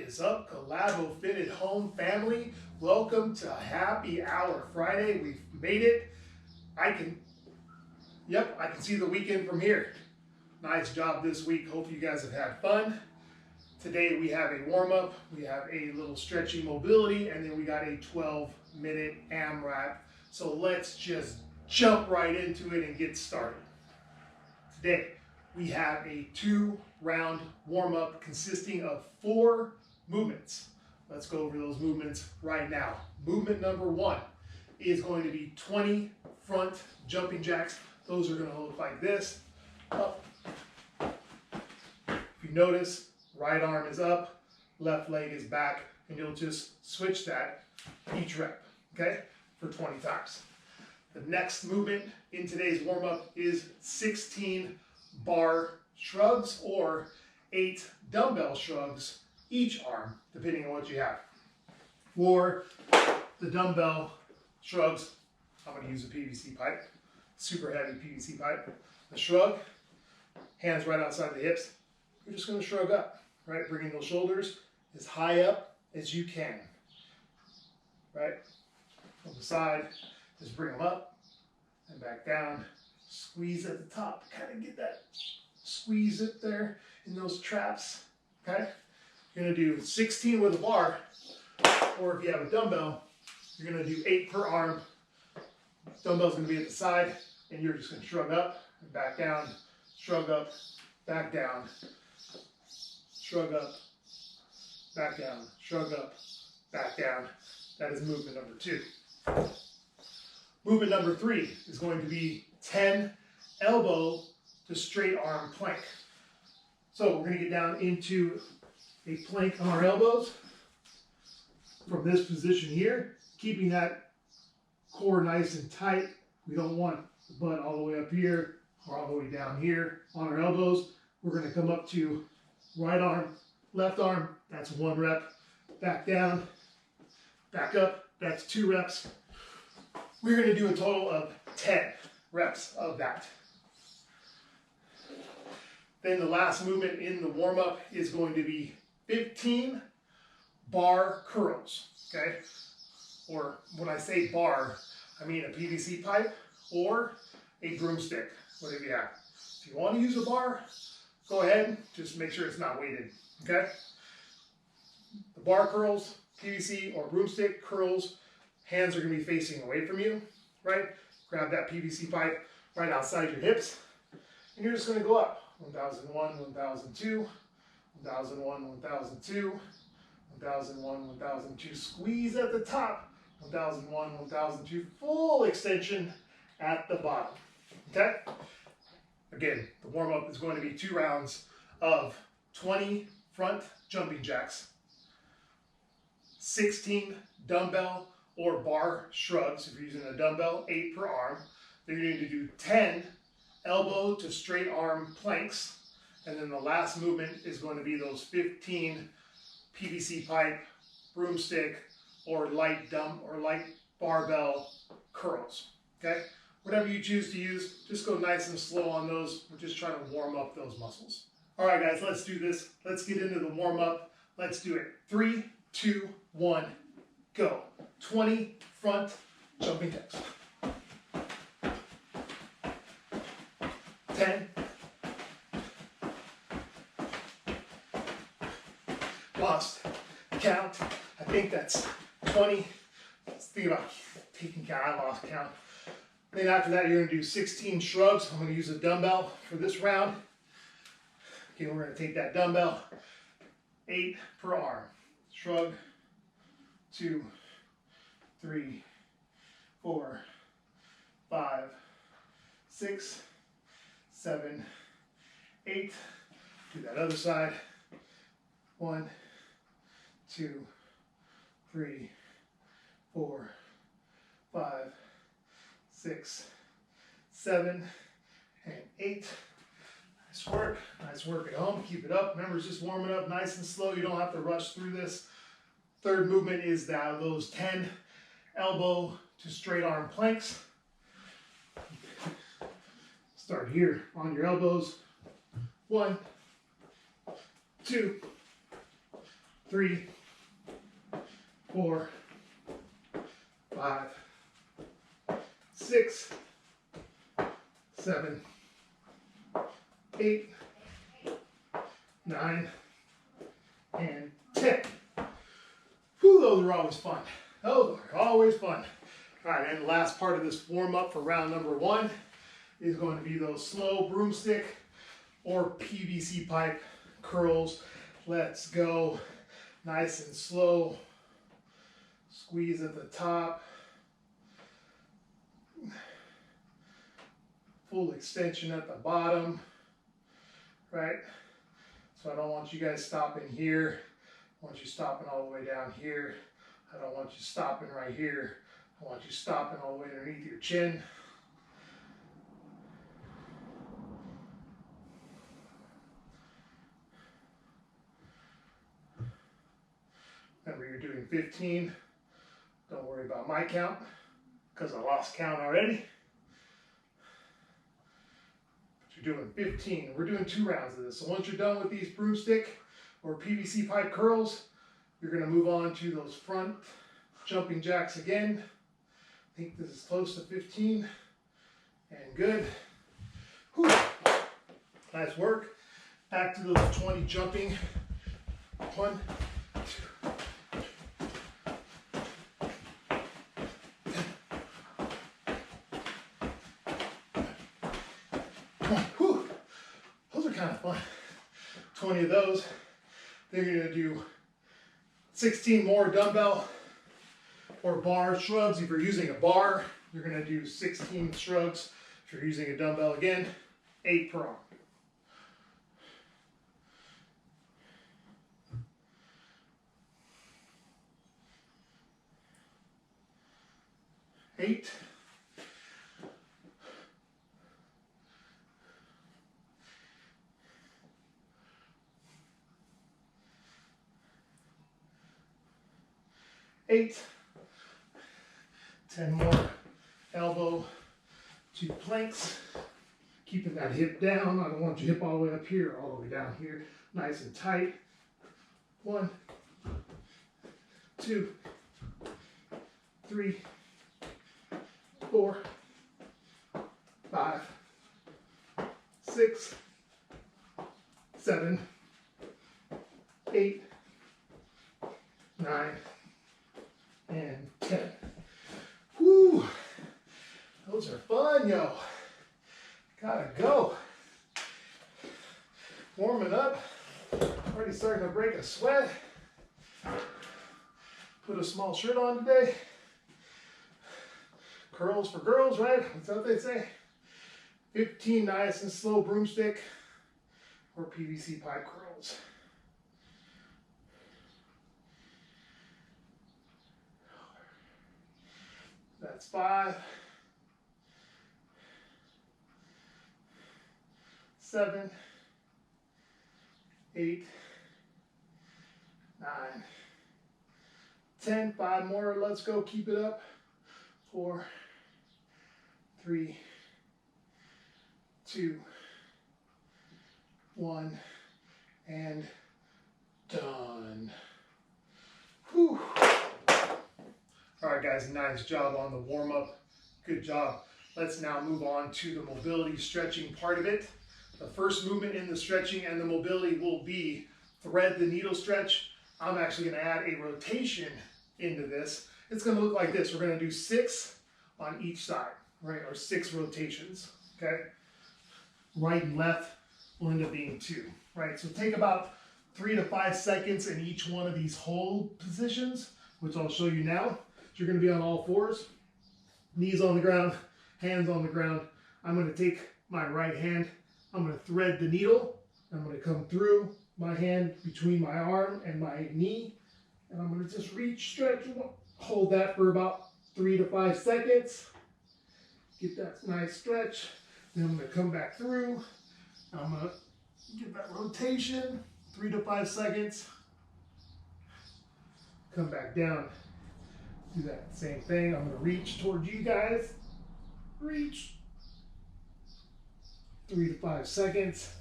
is up, CollaboFit at Home family? Welcome to Happy Hour Friday. We've made it. I can see the weekend from here. Nice job this week. Hope you guys have had fun. Today we have a warm-up, we have a little stretching mobility, and then we got a 12-minute AMRAP. So let's just jump right into it and get started. Today we have a 2-round warm-up consisting of 4 movements. Let's go over those movements right now. Movement number 1 is going to be 20 front jumping jacks. Those are going to look like this. Up. If you notice, right arm is up, left leg is back, and you'll just switch that each rep, okay, for 20 times. The next movement in today's warm-up is 16 bar shrugs or 8 dumbbell shrugs each arm, depending on what you have. For the dumbbell shrugs, I'm going to use a PVC pipe, super heavy PVC pipe. The shrug, hands right outside the hips. You're just going to shrug up, right? Bringing those shoulders as high up as you can, right? From the side, just bring them up and back down. Squeeze at the top, kind of get that squeeze up there in those traps, okay? You're going to do 16 with a bar, or if you have a dumbbell, you're going to do 8 per arm. Dumbbell's going to be at the side, and you're just going to shrug up and back down, shrug up, back down, shrug up, back down, shrug up, back down. That is movement number 2. Movement number 3 is going to be 10 elbow to straight arm plank. So we're going to get down into a plank on our elbows from this position here, keeping that core nice and tight. We don't want the butt all the way up here or all the way down here on our elbows. We're going to come up to right arm, left arm. That's 1 rep. Back down, back up. That's 2 reps. We're going to do a total of 10 reps of that. Then the last movement in the warm-up is going to be 15 bar curls, okay? Or when I say bar, I mean a PVC pipe or a broomstick, whatever you have. If you want to use a bar, go ahead, just make sure it's not weighted, okay? The bar curls, PVC or broomstick curls, hands are going to be facing away from you, right? Grab that PVC pipe right outside your hips, and you're just going to go up. 1001, 1002, 1001, 1002, 1001, 1002. Squeeze at the top. 1001, 1002. Full extension at the bottom. Okay? Again, the warm-up is going to be 2 rounds of 20 front jumping jacks, 16 dumbbell or bar shrugs if you're using a dumbbell, 8 per arm. Then you're going to do 10 elbow to straight arm planks, and then the last movement is going to be those 15 PVC pipe, broomstick, or light barbell curls. Okay, whatever you choose to use, just go nice and slow on those. We're just trying to warm up those muscles. All right, guys, let's do this. Let's get into the warm up. Let's do it. 3, 2, 1, go. 20 front jumping jacks. 10. Lost count. I think that's 20. Let's think about taking count. I lost count. Then after that, you're going to do 16 shrugs. I'm going to use a dumbbell for this round. Okay, we're going to take that dumbbell. 8 per arm. Shrug. 2, 3, 4, 5, 6, 7, 8. Do that other side. 1, 2, 3, 4, 5, 6, 7, and 8. Nice work. Nice work at home. Keep it up. Remember, it's just warming up nice and slow. You don't have to rush through this. Third movement is those 10 elbow to straight arm planks. Start here on your elbows. 1, 2, 3, 4, 5, 6, 7, 8, 9, and 10. Whew, those are always fun. Those are always fun. All right, and the last part of this warm up for round number 1 is going to be those slow broomstick or PVC pipe curls. Let's go. Nice and slow. Squeeze at the top. Full extension at the bottom. Right? So I don't want you guys stopping here. I want you stopping all the way down here. I don't want you stopping right here. I want you stopping all the way underneath your chin. Remember, you're doing 15. Don't worry about my count because I lost count already. But you're doing 15. We're doing 2 rounds of this. So once you're done with these broomstick or PVC pipe curls, you're going to move on to those front jumping jacks again. I think this is close to 15. And good. Whew. Nice work. Back to those 20 jumping. 1, 2. Whew. Those are kind of fun. 20 of those. Then you're going to do 16 more dumbbell or bar shrugs. If you're using a bar, you're going to do 16 shrugs. If you're using a dumbbell, again, 8 per arm. 8. 8. 10 more elbow to planks. Keeping that hip down. I don't want your hip all the way up here, all the way down here. Nice and tight. 1, 2, 3, 4, 5, 6, 7, 8, 9, and 10. Whew, those are fun, yo. Gotta go. Warming up. Already starting to break a sweat. Put a small shirt on today. Curls for girls, right? That's what they say. 15 nice and slow broomstick or PVC pipe curls. That's 5, 7, 8, 9, 10. 5 more. Let's go. Keep it up. 4, 3, 2, 1, and done. Whew. All right, guys, nice job on the warm-up. Good job. Let's now move on to the mobility stretching part of it. The first movement in the stretching and the mobility will be thread the needle stretch. I'm actually going to add a rotation into this. It's going to look like this. We're going to do 6 on each side, right? Or 6 rotations, okay? Right and left will end up being 2, right? So take about 3 to 5 seconds in each one of these hold positions, which I'll show you now. You're going to be on all 4s, knees on the ground, hands on the ground. I'm going to take my right hand, I'm going to thread the needle, I'm going to come through my hand between my arm and my knee, and I'm going to just reach, stretch, hold that for about 3 to 5 seconds. Get that nice stretch. Then I'm going to come back through. I'm going to get that rotation, 3 to 5 seconds. Come back down. Do that same thing. I'm going to reach towards you guys. Reach. 3 to 5 seconds.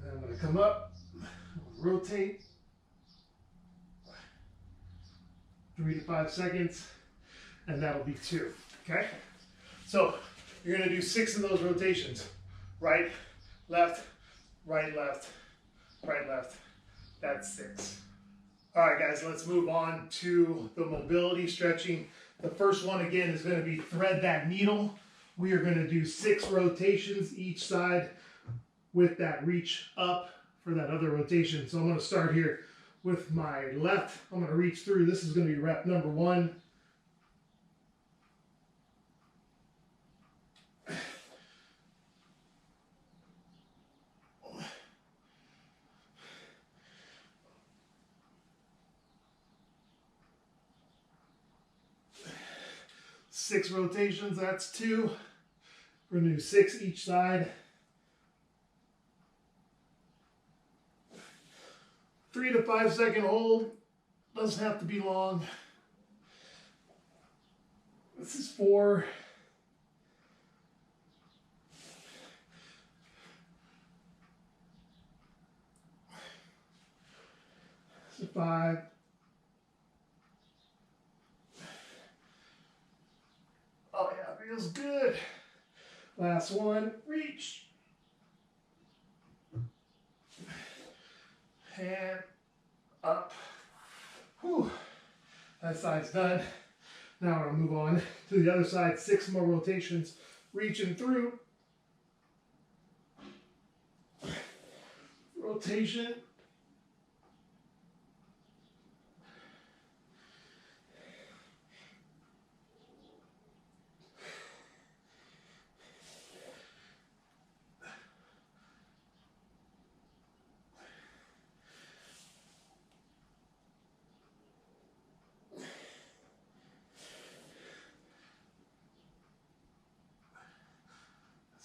And I'm going to come up. Rotate. 3 to 5 seconds, and that'll be 2, okay? So you're gonna do 6 of those rotations. Right, left, right, left, right, left. That's 6. All right, guys, let's move on to the mobility stretching. The first one, again, is gonna be thread that needle. We are gonna do 6 rotations each side with that reach up for that other rotation. So I'm gonna start here with my left. I'm gonna reach through. This is gonna be rep number 1. Six rotations, that's 2. We're gonna do 6 each side. 3 to 5 second hold, doesn't have to be long. This is 4. This is 5. Oh yeah, feels good. Last one, reach. And up. Whew. That side's done. Now we're gonna move on to the other side. 6 more rotations. Reaching through. Rotation.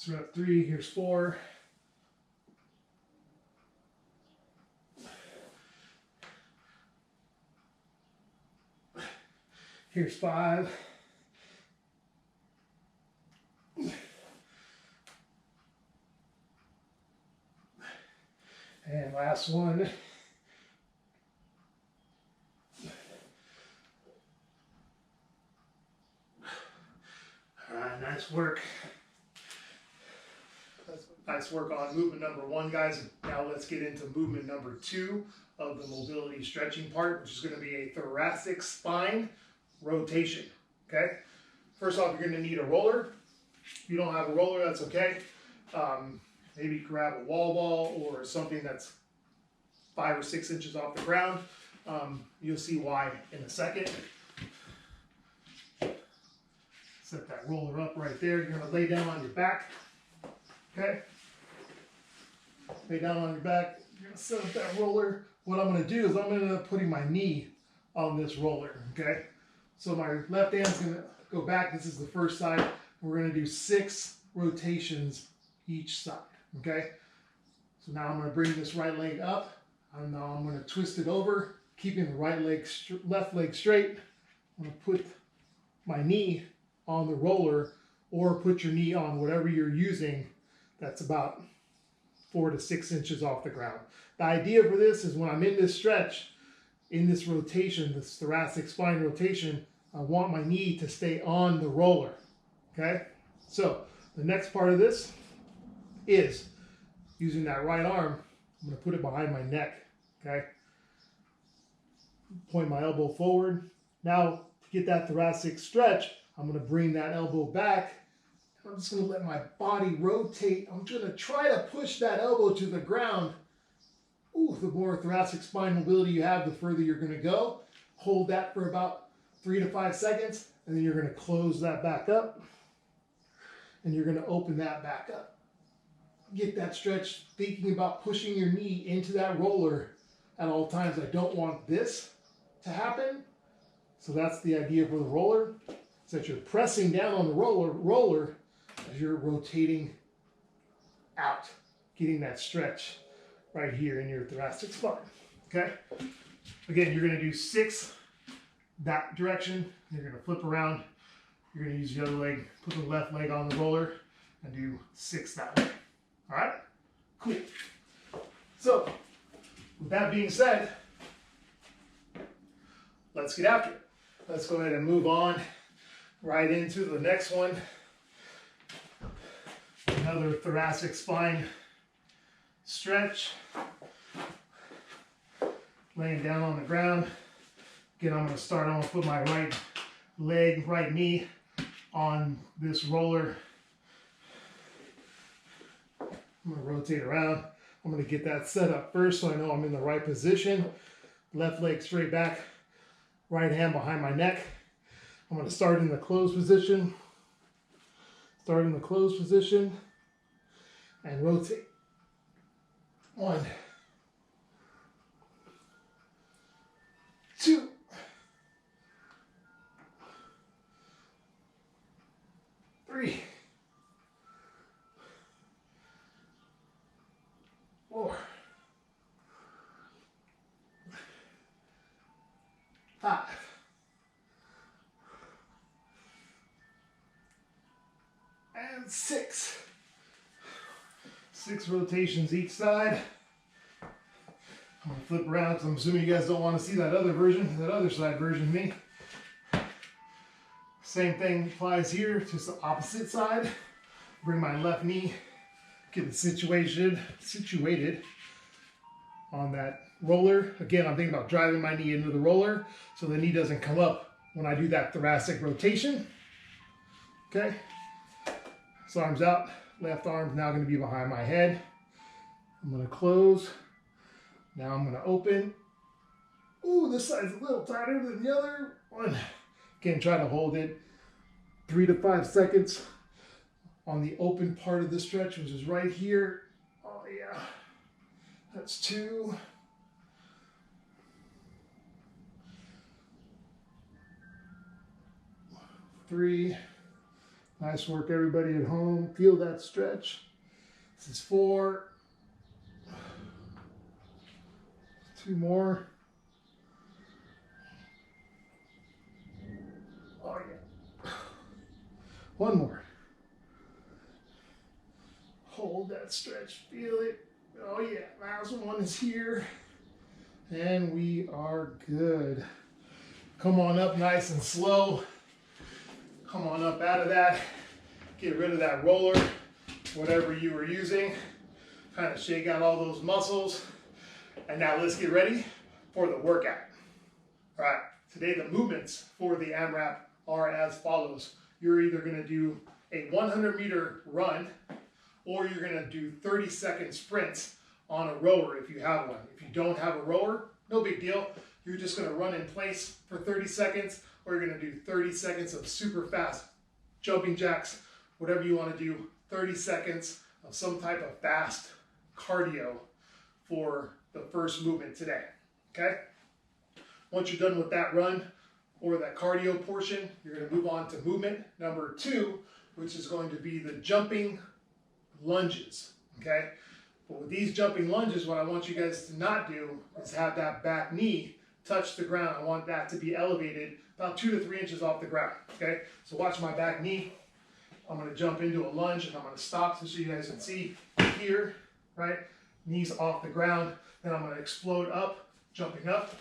That's rep 3, here's 4. Here's 5. And last one. All right, nice work. Nice work on movement number 1, guys. Now let's get into movement number 2 of the mobility stretching part, which is going to be a thoracic spine rotation. Okay. First off, you're going to need a roller. If you don't have a roller, that's okay. Maybe grab a wall ball or something that's 5 or 6 inches off the ground. You'll see why in a second. Set that roller up right there. You're going to lay down on your back. Okay. Lay down on your back. You're going to set up that roller. What I'm going to do is I'm going to end up putting my knee on this roller. Okay. So my left hand's going to go back. This is the first side. We're going to do 6 rotations each side. Okay. So now I'm going to bring this right leg up. And now I'm going to twist it over, keeping the right leg, left leg straight. I'm going to put my knee on the roller, or put your knee on whatever you're using that's about 4 to 6 inches off the ground. The idea for this is when I'm in this stretch, in this rotation, this thoracic spine rotation, I want my knee to stay on the roller. Okay? So the next part of this is using that right arm. I'm going to put it behind my neck. Okay? Point my elbow forward. Now, to get that thoracic stretch, I'm going to bring that elbow back. I'm just going to let my body rotate. I'm going to try to push that elbow to the ground. Ooh, the more thoracic spine mobility you have, the further you're going to go. Hold that for about 3 to 5 seconds, and then you're going to close that back up, and you're going to open that back up. Get that stretch, thinking about pushing your knee into that roller at all times. I don't want this to happen. So that's the idea for the roller, is that you're pressing down on the roller as you're rotating out, getting that stretch right here in your thoracic spine. Okay? Again, you're going to do 6 that direction. You're going to flip around. You're going to use the other leg, put the left leg on the roller, and do 6 that way. All right? Cool. So, with that being said, let's get after it. Let's go ahead and move on right into the next one. Another thoracic spine stretch. Laying down on the ground. Again, I'm going to start, I'm going to put my right leg, right knee on this roller. I'm going to rotate around. I'm going to get that set up first so I know I'm in the right position. Left leg straight back, right hand behind my neck. I'm going to start in the closed position. Start in the closed position and rotate. 1, 2, 3, 4, 5, 6. 6 rotations each side. I'm going to flip around because I'm assuming you guys don't want to see that other version, that other side version of me. Same thing applies here, just the opposite side. Bring my left knee, get it situated on that roller. Again, I'm thinking about driving my knee into the roller so the knee doesn't come up when I do that thoracic rotation. Okay, so arms out, left arm's now going to be behind my head. I'm going to close. Now I'm going to open. Ooh, this side's a little tighter than the other one. Again, try to hold it 3 to 5 seconds on the open part of the stretch, which is right here. Oh yeah, that's 2. 3. Nice work, everybody at home. Feel that stretch. This is 4. 2 more. Oh yeah. 1 more. Hold that stretch. Feel it. Oh yeah. Last one is here. And we are good. Come on up nice and slow. Come on up out of that. Get rid of that roller, whatever you were using. Kind of shake out all those muscles. And now let's get ready for the workout. All right, today the movements for the AMRAP are as follows. You're either going to do a 100-meter run or you're going to do 30-second sprints on a rower if you have one. If you don't have a rower, no big deal. You're just going to run in place for 30 seconds or you're going to do 30 seconds of super fast jumping jacks, whatever you want to do, 30 seconds of some type of fast cardio for the first movement today, okay? Once you're done with that run or that cardio portion, you're going to move on to movement number 2, which is going to be the jumping lunges, okay? But with these jumping lunges, what I want you guys to not do is have that back knee touch the ground. I want that to be elevated about 2 to 3 inches off the ground, okay? So watch my back knee. I'm going to jump into a lunge and I'm going to stop so you guys can see here, right? Knees off the ground. Then I'm going to explode up, jumping up,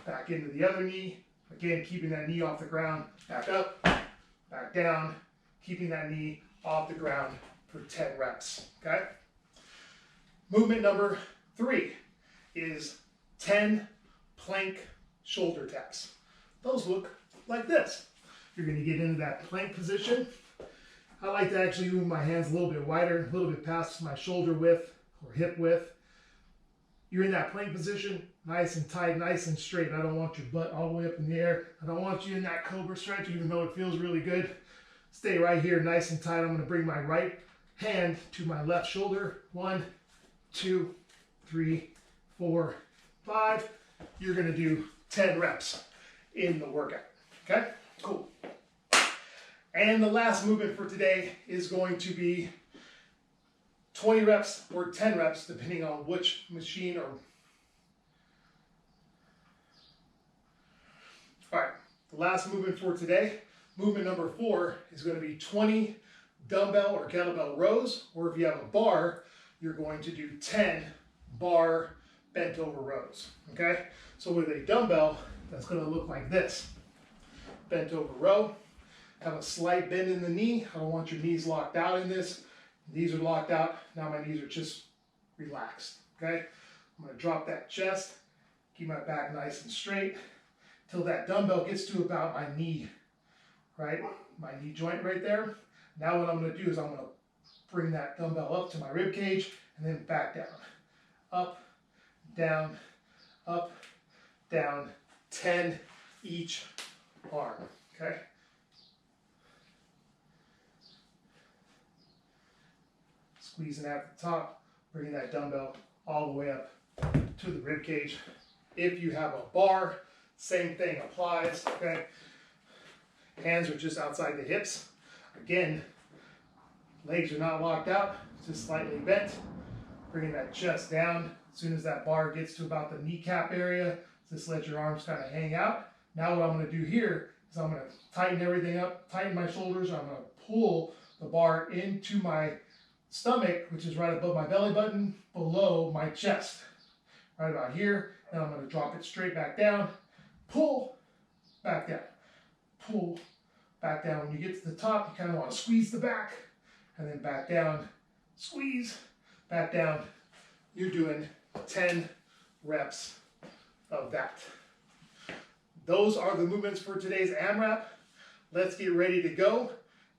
back into the other knee. Again, keeping that knee off the ground. Back up, back down, keeping that knee off the ground for 10 reps, okay? Movement number 3 is 10 plank shoulder taps. Those look like this. You're going to get into that plank position. I like to actually move my hands a little bit wider, a little bit past my shoulder width or hip width. You're in that plank position, nice and tight, nice and straight. I don't want your butt all the way up in the air. I don't want you in that cobra stretch, even though it feels really good. Stay right here, nice and tight. I'm going to bring my right hand to my left shoulder. 1, 2, 3, 4, 5. You're going to do 10 reps in the workout. Okay, cool. And the last movement for today is going to be 20 reps or 10 reps, depending on which machine or... All right, the last movement for today, movement number 4, is going to be 20 dumbbell or kettlebell rows, or if you have a bar, you're going to do 10 bar bent over rows, okay? So with a dumbbell, that's going to look like this. bent over row. Have a slight bend in the knee. I don't want your knees locked out in this. These are locked out. Now my knees are just relaxed, okay? I'm gonna drop that chest, keep my back nice and straight till that dumbbell gets to about my knee, right? My knee joint right there. Now what I'm gonna do is I'm gonna bring that dumbbell up to my rib cage and then back down. Up, down, 10 each arm, okay? Squeezing at the top, bringing that dumbbell all the way up to the rib cage. If you have a bar, same thing applies, okay? Hands are just outside the hips. Again, legs are not locked out, just slightly bent. Bringing that chest down. As soon as that bar gets to about the kneecap area, just let your arms kind of hang out. Now what I'm going to do here is I'm going to tighten everything up, tighten my shoulders. I'm going to pull the bar into my stomach, which is right above my belly button, below my chest. Right about here. Then I'm going to drop it straight back down. Pull, back down. Pull, back down. When you get to the top, you kind of want to squeeze the back, and then back down, squeeze, back down. You're doing 10 reps of that. Those are the movements for today's AMRAP. Let's get ready to go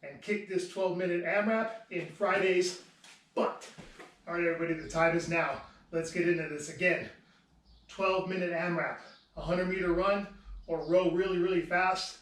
and kick this 12-minute AMRAP in Friday's butt. All right, everybody, the time is now. Let's get into this again. 12-minute AMRAP, 100-meter run or row really, really fast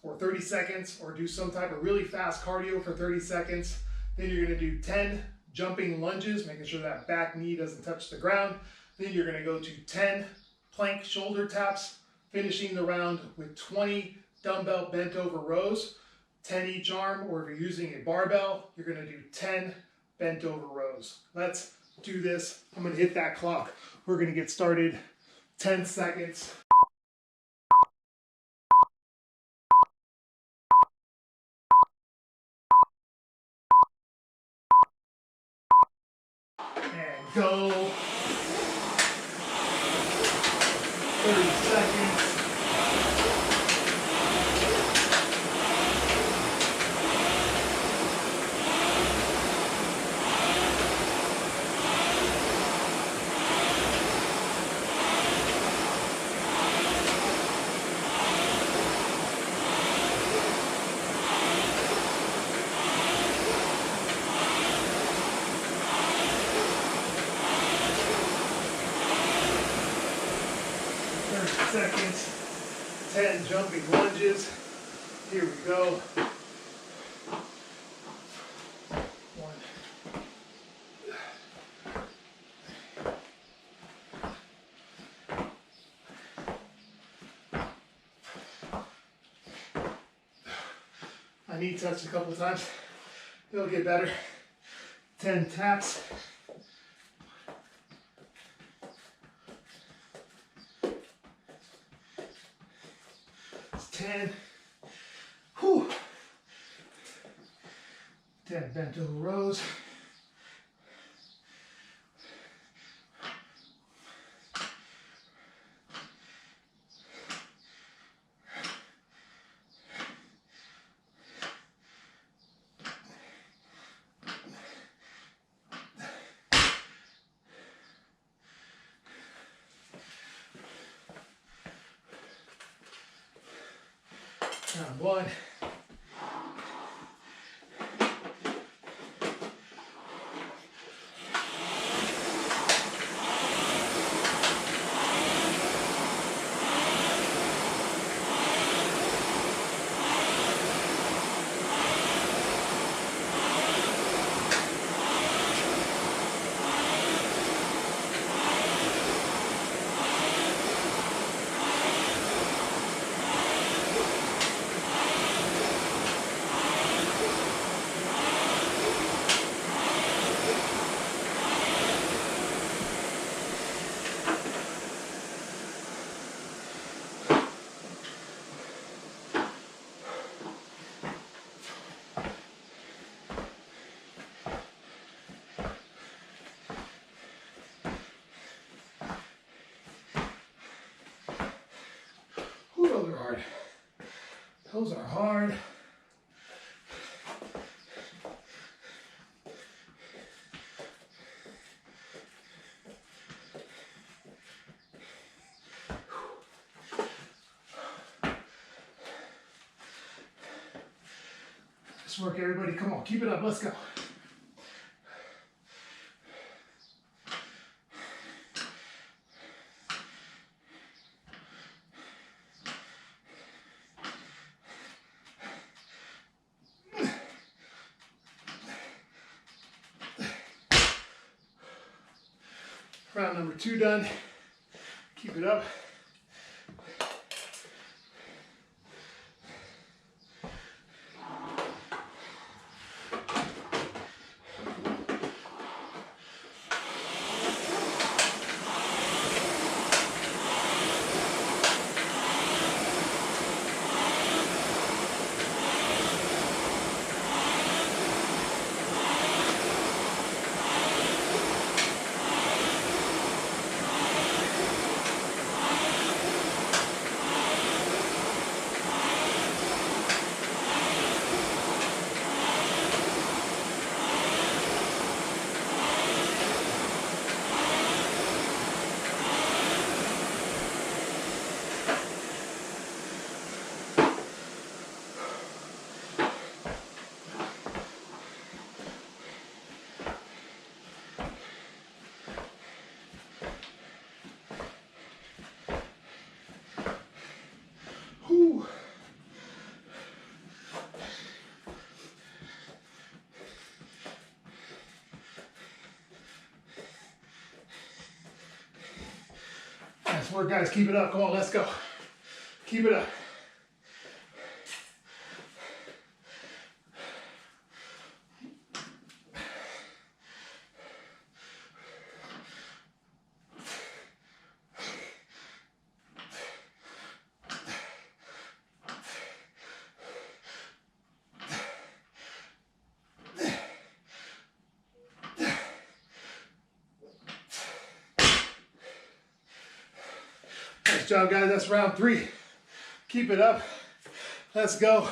for 30 seconds, or do some type of really fast cardio for 30 seconds. Then you're gonna do 10 jumping lunges, making sure that back knee doesn't touch the ground. Then you're gonna go to 10 plank shoulder taps, finishing the round with 20 dumbbell bent over rows, 10 each arm, or if you're using a barbell, you're gonna do 10 bent over rows. Let's do this. I'm gonna hit that clock. We're gonna get started. 10 seconds. And go. 30 seconds. Seconds, 10 jumping lunges. Here we go. 1. My knee touched a couple times. It'll get better. 10 taps. 10. Whew. 10 bent over rows. Round 1. Those are hard. Those are hard. Nice work, everybody. Come on, keep it up. Let's go. Round number 2 done. Keep it up. Nice work, guys. Keep it up. Come on, let's go. Keep it up. Nice job, guys. That's round 3. Keep it up. Let's go.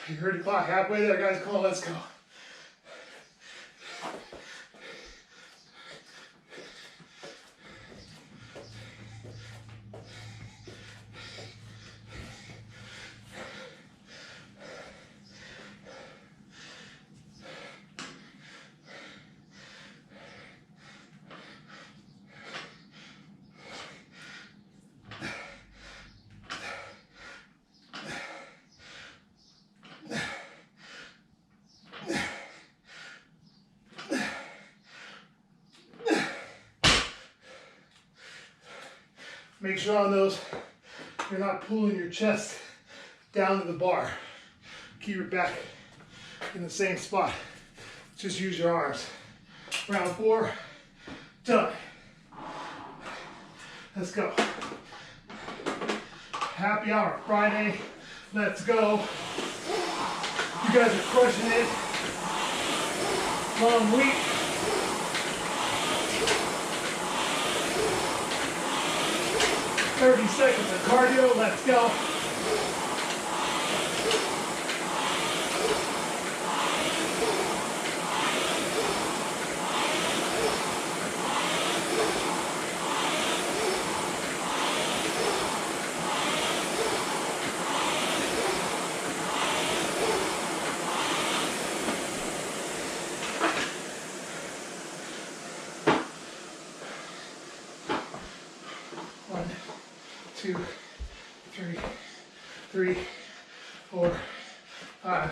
You heard the clock halfway there, guys. Come on, let's go. Make sure on those, you're not pulling your chest down to the bar. Keep your back in the same spot. Just use your arms. Round 4, done. Let's go. Happy hour Friday. Let's go. You guys are crushing it. Long week. Thirty seconds of cardio. Let's go. 2, 3, 3, 4, 5,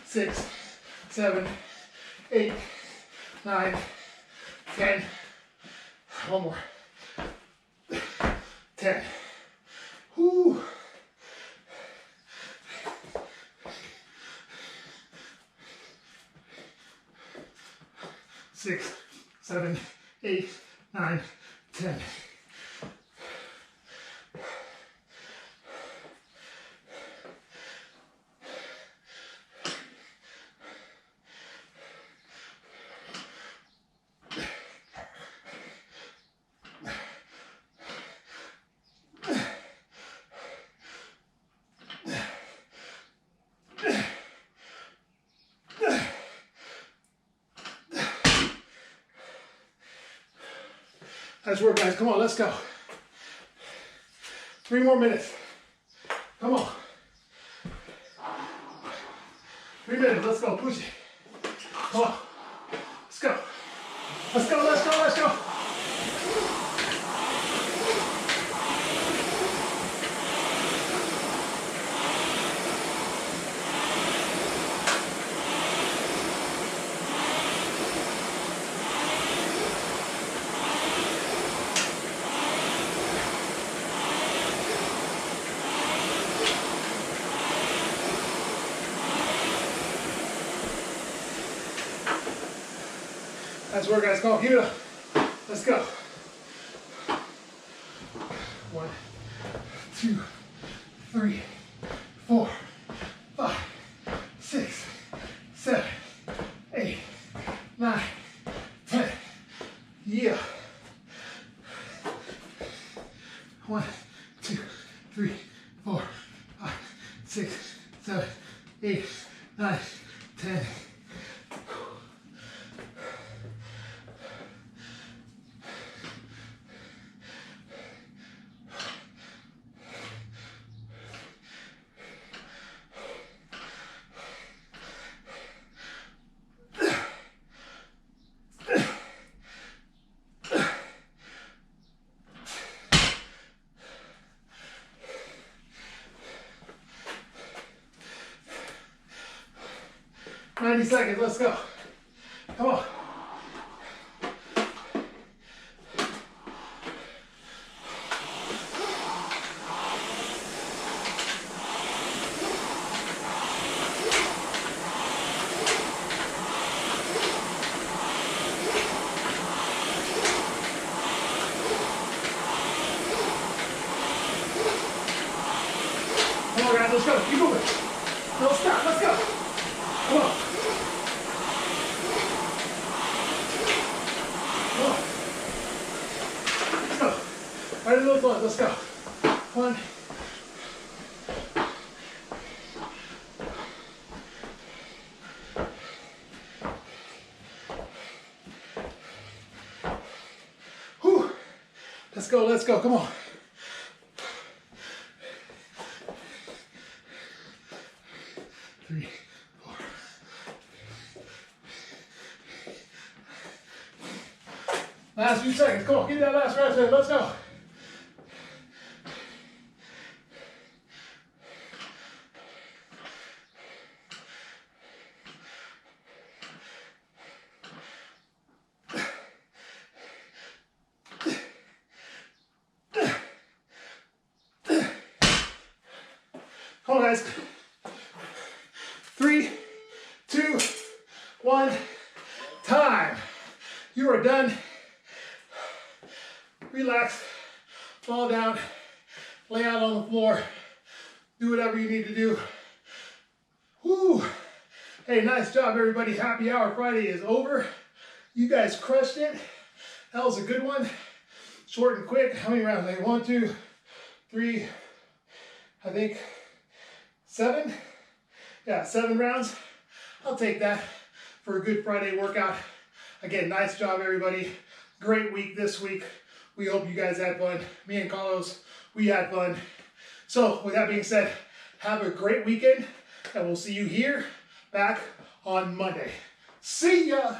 6, 7, 8, 9, 10. One more. 10. Whoo. 6, 7, 8, 9, 10. Nice work, guys. Come on, let's go. 3 more minutes. Come on. 3 minutes. Let's go. Push it. Come on. Let's go. Let's go. Let's go. Let's go. Nice work, guys. Come on, keep it up. Let's go. 1, 2, 3, 4, 5, 6, 7, 8, 9, 10. Yeah. 1, 2, 3, 4, 5, 6, 7, 8, 9, 10. Ninety seconds, let's go. Come on. Come on, guys, let's go. Keep moving. Don't stop, let's go. Come on. Right in those ones, let's go. 1. Whew. Let's go, come on. 3, 4. Last few seconds, come on, get that last rest in, let's go. Come on, guys. 3, 2, 1, time. You are done. Relax, fall down, lay out on the floor, do whatever you need to do. Woo. Hey, nice job, everybody. Happy Hour Friday is over. You guys crushed it. That was a good one. Short and quick. How many rounds? Like 1, 2, 3, I think 7. Yeah, 7 rounds. I'll take that for a good Friday workout. Again, nice job, everybody. Great week this week. We hope you guys had fun. Me and Carlos, we had fun. So with that being said, have a great weekend, and we'll see you here back on Monday. See ya!